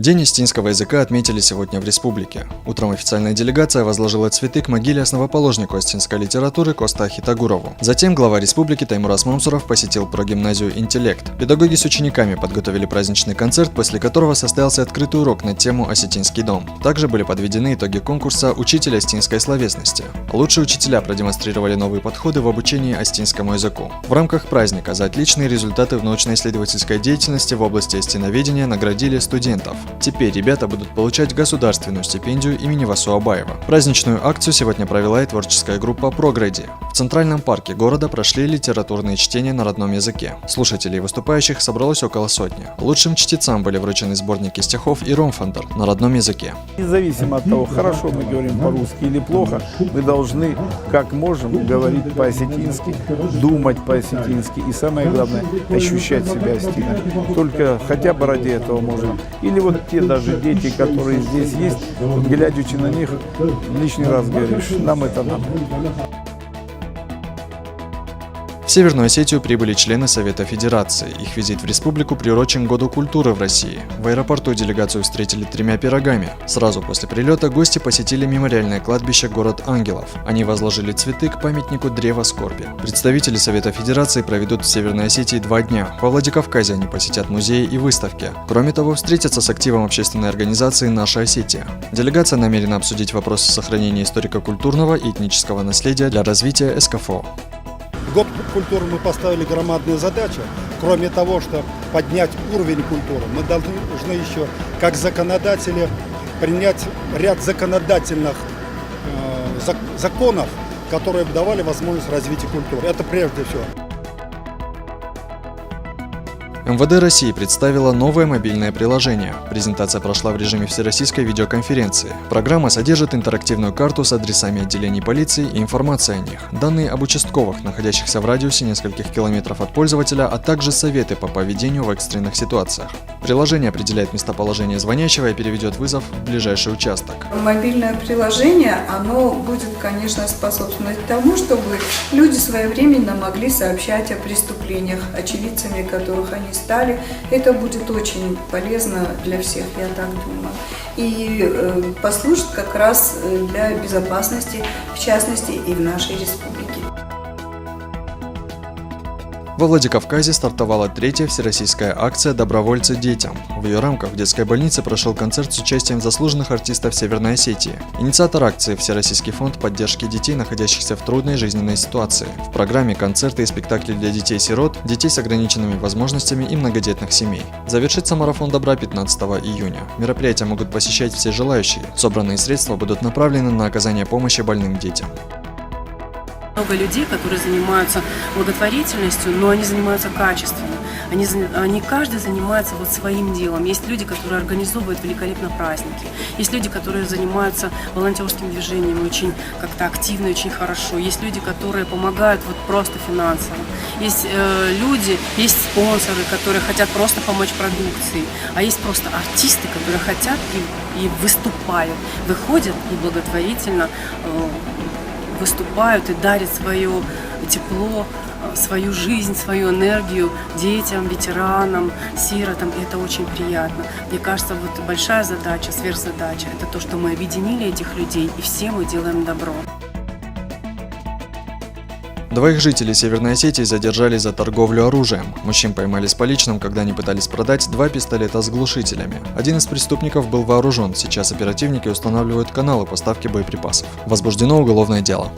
День остинского языка отметили сегодня в республике. Утром официальная делегация возложила цветы к могиле основоположнику остинской литературы Костахи Тагурову. Затем глава республики Таймураз Мамсуров посетил прогимназию «Интеллект». Педагоги с учениками подготовили праздничный концерт, после которого состоялся открытый урок на тему «Осетинский дом». Также были подведены итоги конкурса «Учитель остинской словесности». Лучшие учителя продемонстрировали новые подходы в обучении остинскому языку. В рамках праздника за отличные результаты в научно-исследовательской деятельности в области остиноведения наградили студентов. Теперь ребята будут получать государственную стипендию имени Васу Абаева. Праздничную акцию сегодня провела и творческая группа «Прогреди». В Центральном парке города прошли литературные чтения на родном языке. Слушателей и выступающих собралось около сотни. Лучшим чтецам были вручены сборники стихов и ромфандер на родном языке. Независимо от того, хорошо мы говорим по-русски или плохо, мы должны, как можем, говорить по-осетински, думать по-осетински и, самое главное, ощущать себя остиной. Только хотя бы ради этого можем. Или вот те даже дети, которые здесь есть, глядячи на них, лишний раз говоришь, нам это надо. В Северную Осетию прибыли члены Совета Федерации. Их визит в республику приурочен к Году культуры в России. В аэропорту делегацию встретили 3 пирогами. Сразу после прилета гости посетили мемориальное кладбище «Город ангелов». Они возложили цветы к памятнику Древа скорби. Представители Совета Федерации проведут в Северной Осетии 2 дня. Во Владикавказе они посетят музеи и выставки. Кроме того, встретятся с активом общественной организации «Наша Осетия». Делегация намерена обсудить вопросы сохранения историко-культурного и этнического наследия для развития СКФО. Год культуры мы поставили громадную задачу. Кроме того, что поднять уровень культуры, мы должны еще, как законодатели, принять ряд законодательных законов, которые давали возможность развития культуры. Это прежде всего. МВД России представила новое мобильное приложение. Презентация прошла в режиме всероссийской видеоконференции. Программа содержит интерактивную карту с адресами отделений полиции и информацией о них, данные об участковых, находящихся в радиусе нескольких километров от пользователя, а также советы по поведению в экстренных ситуациях. Приложение определяет местоположение звонящего и переведет вызов в ближайший участок. Мобильное приложение, оно будет, конечно, способствовать тому, чтобы люди своевременно могли сообщать о преступлениях, очевидцами которых они стали. Это будет очень полезно для всех, я так думаю. И послужит как раз для безопасности, в частности, и в нашей республике. Во Владикавказе стартовала 3-я всероссийская акция «Добровольцы детям». В ее рамках в детской больнице прошел концерт с участием заслуженных артистов Северной Осетии. Инициатор акции – Всероссийский фонд поддержки детей, находящихся в трудной жизненной ситуации. В программе концерты и спектакли для детей-сирот, детей с ограниченными возможностями и многодетных семей. Завершится марафон добра 15 июня. Мероприятия могут посещать все желающие. Собранные средства будут направлены на оказание помощи больным детям. Много людей, которые занимаются благотворительностью, но они занимаются качественно. Они каждый занимается вот своим делом. Есть люди, которые организовывают великолепно праздники. Есть люди, которые занимаются волонтерским движением очень как-то активно, очень хорошо. Есть люди, которые помогают вот просто финансово. Есть люди, есть спонсоры, которые хотят просто помочь продукции. А есть просто артисты, которые хотят и выступают, выходят и благотворительно выступают и дарят свое тепло, свою жизнь, свою энергию детям, ветеранам, сиротам. И это очень приятно. Мне кажется, вот большая задача, сверхзадача – это то, что мы объединили этих людей, и все мы делаем добро. 2 жителей Северной Осетии задержали за торговлю оружием. Мужчин поймали с поличным, когда они пытались продать 2 пистолета с глушителями. Один из преступников был вооружен. Сейчас оперативники устанавливают каналы поставки боеприпасов. Возбуждено уголовное дело.